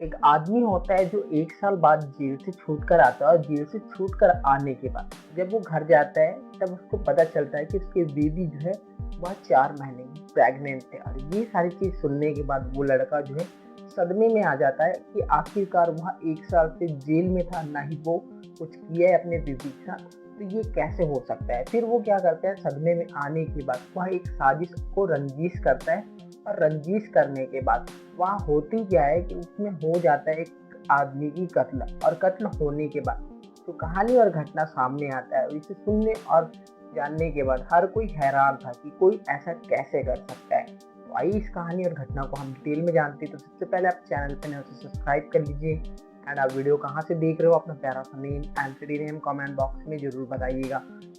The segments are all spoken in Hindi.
एक आदमी होता है जो 1 साल बाद जेल से छूट कर आता है और जेल से छूट कर आने के बाद जब वो घर जाता है तब उसको पता चलता है कि उसकी बेबी जो है वह 4 महीने की प्रेग्नेंट है। और ये सारी चीज़ सुनने के बाद वो लड़का जो है सदमे में आ जाता है कि आखिरकार वह 1 साल से जेल में था, ना ही वो कुछ किया है अपने बेबी के साथ। तो ये कैसे हो सकता है? फिर वो क्या करता है, सदमे में आने के बाद वह एक साजिश को रंजिश करता है। और रंजिश करने के बाद वहाँ होती क्या है कि उसमें हो जाता है एक आदमी की कत्ल। और कत्ल होने के बाद तो कहानी और घटना सामने आता है। इसे सुनने और जानने के बाद हर कोई हैरान था कि कोई ऐसा कैसे कर सकता है। तो आइए इस कहानी और घटना को हम डिटेल में जानते हैं। तो सबसे पहले आप चैनल पर नए हो तो सब्सक्राइब कर लीजिए। एंड आप वीडियो कहाँ से देख रहे हो अपना प्यारा सा name and city name comment box में जरूर बताइएगा,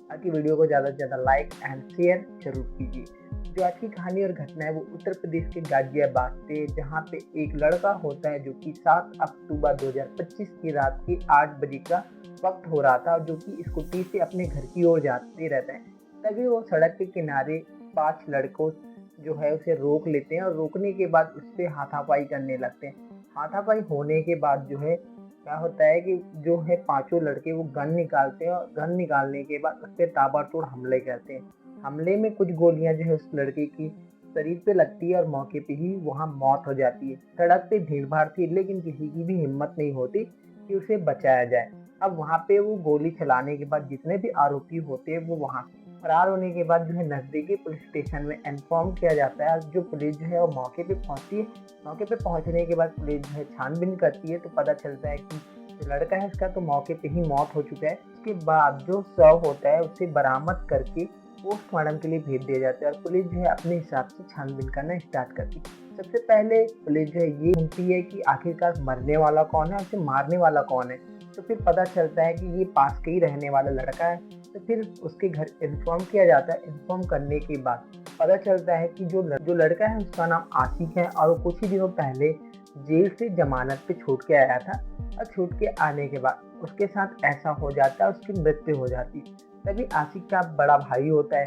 ताकि वीडियो को ज़्यादा से ज़्यादा लाइक एंड शेयर जरूर कीजिए। जो आज की कहानी और घटना है वो उत्तर प्रदेश के गाजियाबाद से, जहाँ पे एक लड़का होता है जो कि 7 अक्टूबर 2025 की रात के 8 बजे का वक्त हो रहा था, जो कि स्कूटी से अपने घर की ओर जाते रहते हैं। तभी वो सड़क के किनारे 5 लड़कों जो है उसे रोक लेते हैं और रोकने के बाद उससे हाथापाई करने लगते हैं। हाथापाई होने के बाद जो है क्या होता है कि जो है पांचों लड़के वो गन निकालते हैं और गन निकालने के बाद उस पर ताबड़तोड़ हमले करते हैं। हमले में कुछ गोलियां जो है उस लड़के की शरीर पे लगती है और मौके पे ही वहां मौत हो जाती है। सड़क पे भीड़ भाड़ थी, लेकिन किसी की भी हिम्मत नहीं होती कि उसे बचाया जाए। अब वहां पे वो गोली चलाने के बाद जितने भी आरोपी होते हैं वो वहां फरार होने के बाद जो है नजदीकी पुलिस स्टेशन में इन्फॉर्म किया जाता है। जो पुलिस जो है वो मौके पे पहुंचती है। मौके पे पहुंचने के बाद पुलिस जो है छानबीन करती है, तो पता चलता है कि जो लड़का है उसका तो मौके पे ही मौत हो चुका है। उसके बाद जो शव होता है उसे बरामद करके पोस्टमार्टम के लिए भेज दिया जाता है और पुलिस जो है अपने हिसाब से छानबीन करना स्टार्ट करती है। सबसे पहले पुलिस जो है ये ढूंढती है कि आखिरकार मरने वाला कौन है और उसे मारने वाला कौन है। तो फिर पता चलता है कि ये पास के ही रहने वाला लड़का है। तो फिर उसके घर इन्फॉर्म किया जाता है। इन्फॉर्म करने के बाद पता चलता है कि जो लड़का है उसका नाम आशिक है और वो कुछ ही दिनों पहले जेल से जमानत पे छूट के आया था। और छूट के आने के बाद उसके साथ ऐसा हो जाता है, उसकी मृत्यु हो जाती है। तभी आशिक का बड़ा भाई होता है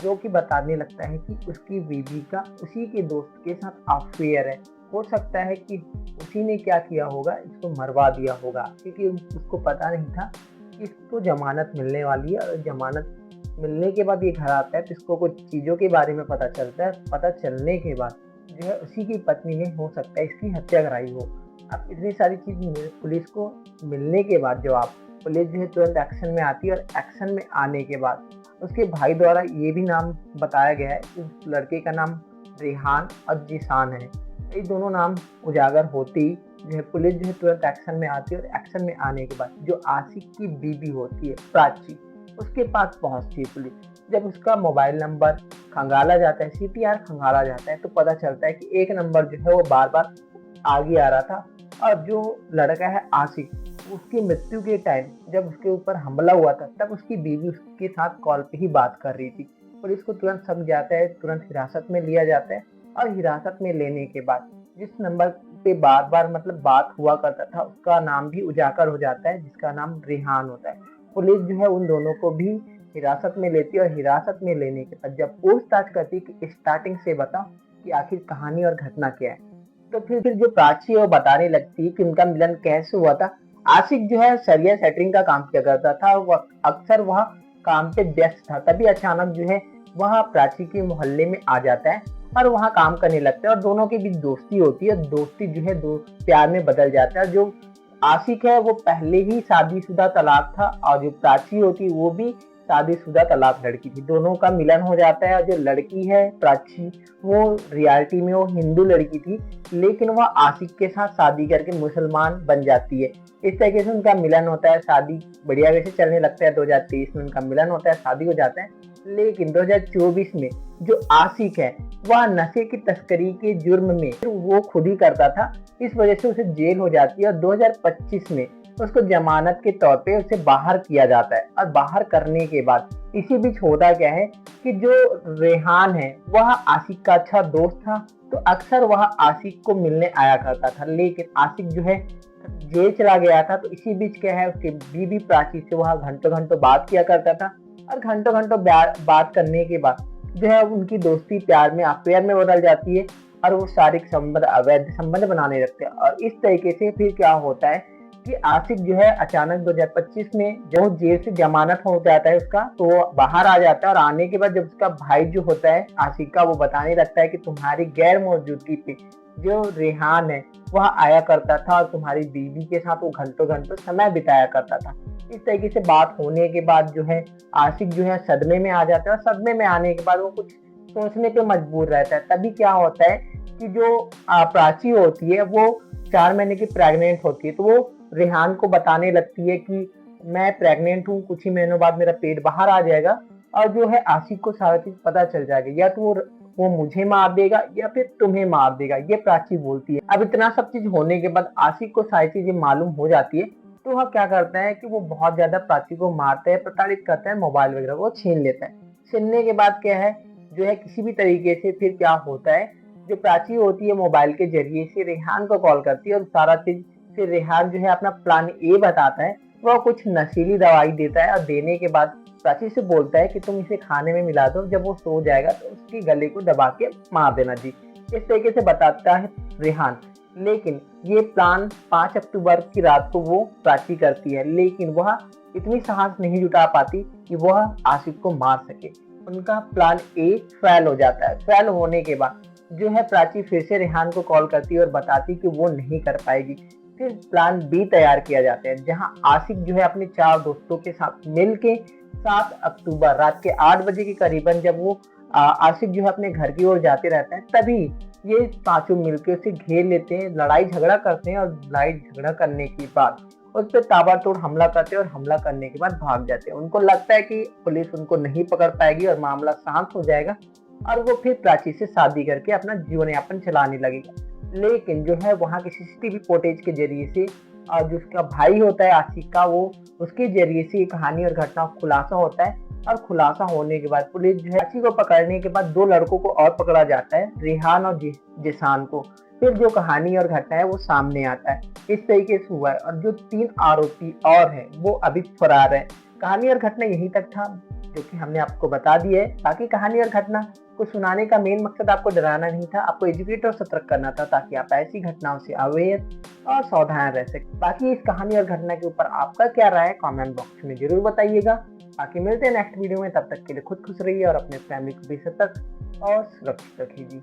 जो कि बताने लगता है कि उसकी बीवी का उसी के दोस्त के साथ अफेयर है। हो सकता है कि उसी ने क्या किया होगा, इसको मरवा दिया होगा, क्योंकि उसको पता नहीं था कि इसको जमानत मिलने वाली है। और जमानत मिलने के बाद ये घर आता है तो इसको कुछ चीज़ों के बारे में पता चलता है। पता चलने के बाद जो है उसी की पत्नी ने हो सकता है इसकी हत्या कराई हो। अब इतनी सारी चीज़ पुलिस को मिलने के बाद जो आप पुलिस जो है तुरंत एक्शन में आती है। और एक्शन में आने के बाद उसके भाई द्वारा ये भी नाम बताया गया है कि उस लड़के का नाम रेहान और जीशान है। ये दोनों नाम उजागर होते ही जो है पुलिस जो है तुरंत एक्शन में आती है। और एक्शन में आने के बाद जो आशिक की बीबी होती है प्राची, उसके पास पहुंचती है पुलिस। जब उसका मोबाइल नंबर खंगाला जाता है, CTR खंगाला जाता है, तो पता चलता है कि एक नंबर जो है वो बार बार आगे आ रहा था। और जो लड़का है आशिक, उसकी मृत्यु के टाइम जब उसके ऊपर हमला हुआ था तब उसकी बीवी उसके साथ कॉल पे ही बात कर रही थी। पुलिस को तुरंत समझ जाता है, तुरंत हिरासत में लिया जाता है। और हिरासत में लेने के बाद जिस नंबर पे बार बार मतलब बात हुआ करता था उसका नाम भी उजागर हो जाता है, जिसका नाम रेहान होता है। पुलिस जो है उन दोनों को भी हिरासत में लेती है। और हिरासत में लेने के बाद जब पूछताछ करती कि स्टार्टिंग से बताओ कि आखिर कहानी और घटना क्या है, तो फिर जो प्राची है वो बताने लगती है कि उनका मिलन कैसे हुआ था। आशिक जो है सरिया सेटरिंग का काम किया करता था और वह अक्सर वह काम पे व्यस्त था। तभी अचानक जो है वह प्राची के मोहल्ले में आ जाता है और वहाँ काम करने लगता है। और दोनों के बीच दोस्ती होती है। दोस्ती जो है दो प्यार में बदल जाता है। जो आशिक है वो पहले ही शादीशुदा तलाक था और जो प्राची होती वो भी शादीशुदा तलाक लड़की थी। दोनों का मिलन हो जाता है। और जो लड़की है प्राची, वो रियलिटी में वो हिंदू लड़की थी, लेकिन वह आशिक के साथ शादी करके मुसलमान बन जाती है। इस तरीके से उनका मिलन होता है। शादी बढ़िया वैसे चलने लगता है। 2023 में उनका मिलन होता है, शादी हो जाता है। लेकिन 2024 में जो आशिक है वह नशे की तस्करी के जुर्म में वो खुद ही करता था। इस वजह से उसे जेल हो जाती है। और 2025 में उसको जमानत के तौर पे उसे बाहर किया जाता है। और बाहर करने के बाद इसी बीच होता क्या है कि जो रेहान है वह आशिक का अच्छा दोस्त था, तो अक्सर वह आशिक को मिलने आया करता था। लेकिन आशिक जो है जेल चला गया था, तो इसी बीच क्या है उसके बीबी प्राची से वह घंटों घंटों बात किया करता था। और घंटों घंटों बात करने के बाद जो है उनकी दोस्ती प्यार में अफेयर में बदल जाती है। और वो शारीरिक संबंध, अवैध संबंध बनाने लगते हैं। और इस तरीके से फिर क्या होता है कि आशिक जो है अचानक 2025 में जब जेल से जमानत हो जाता है उसका, तो वो बाहर आ जाता है। और आने के बाद जब उसका भाई जो होता है आशिक का, वो बताने लगता है कि तुम्हारी गैर मौजूदगी पे जो रेहान है वह आया करता था और तुम्हारी बीवी के साथ वो घंटों घंटों समय बिताया करता था। इस तरीके से बात होने के बाद जो है आशिक जो है सदमे में आ जाता है। और सदमे में आने के बाद वो कुछ सोचने पे मजबूर रहता है। तभी क्या होता है कि जो प्राची होती है वो 4 महीने की प्रेग्नेंट होती है, तो वो रेहान को बताने लगती है कि मैं प्रेग्नेंट हूँ, कुछ ही महीनों बाद मेरा पेट बाहर आ जाएगा। और जो है आशिक को सारा चीज पता चल जाएगा, या तो वो मुझे मार देगा या फिर तुम्हें मार देगा, ये प्राची बोलती है। अब इतना सब चीज होने के बाद आशिक को सारी चीजें मालूम हो जाती है, तो वह क्या करता है कि वो बहुत ज्यादा प्राची को मारता है, प्रताड़ित करता है, मोबाइल वगैरह वो छीन लेता है। छीनने के बाद क्या है, जो है किसी भी तरीके से फिर क्या होता है, जो प्राची होती है मोबाइल के जरिए से रेहान को कॉल करती है और सारा चीज फिर रेहान जो है अपना प्लान ए बताता है। वह कुछ नशीली दवाई देता है और देने के बाद प्राची से बोलता है कि तुम इसे खाने में मिला दो, जब वो सो जाएगा तो उसके गले को दबा के मार देना जी। इस तरीके से बताता है रेहान। लेकिन ये प्लान 5 अक्टूबर की रात को वो प्राची करती है, लेकिन वह इतनी साहस नहीं जुटा पाती कि वह आशिक को मार सके। उनका प्लान ए फेल हो जाता है। फेल होने के बाद जो है प्राची फिर से रेहान को कॉल करती है और बताती कि वो नहीं कर पाएगी। फिर प्लान बी तैयार किया जाता है, जहां आशिक जो है अपने 4 दोस्तों के साथ मिलके 7 अक्टूबर रात के 8 बजे के करीबन जब वो आशिक जो है अपने घर की ओर जाते रहते हैं, तभी ये पांचों मिलकर उसे घेर लेते हैं, लड़ाई झगड़ा करते हैं। और लड़ाई झगड़ा करने के बाद उस पर ताबड़तोड़ हमला करते हैं और हमला करने के बाद भाग जाते हैं। उनको लगता है कि पुलिस उनको नहीं पकड़ पाएगी और मामला शांत हो जाएगा और वो फिर प्राची से शादी करके अपना जीवन यापन चलाने लगेगा। लेकिन जो है वहाँ के सीसीटीवी फुटेज के जरिए से और जो उसका भाई होता है आशिक का, वो उसके जरिए से ये कहानी और घटना खुलासा होता है। और खुलासा होने के बाद पुलिस जो है आशिक को पकड़ने के बाद 2 लड़कों को और पकड़ा जाता है, रेहान और जिसान को। फिर जो कहानी और घटना है वो सामने आता है। इस तरीके से हुआ है और जो 3 आरोपी और हैं वो अभी फरार है। कहानी और घटना यहीं तक था जो कि हमने आपको बता दिया है। बाकी कहानी और घटना को सुनाने का मेन मकसद आपको डराना नहीं था, आपको एजुकेट और सतर्क करना था, ताकि आप ऐसी घटनाओं से अवेयर और सावधान रह सकें। बाकी इस कहानी और घटना के ऊपर आपका क्या राय है कमेंट बॉक्स में जरूर बताइएगा। बाकी मिलते हैं नेक्स्ट वीडियो में, तब तक के लिए खुद खुश रहिए और अपने फैमिली को भी सतर्क और सुरक्षित रखिए।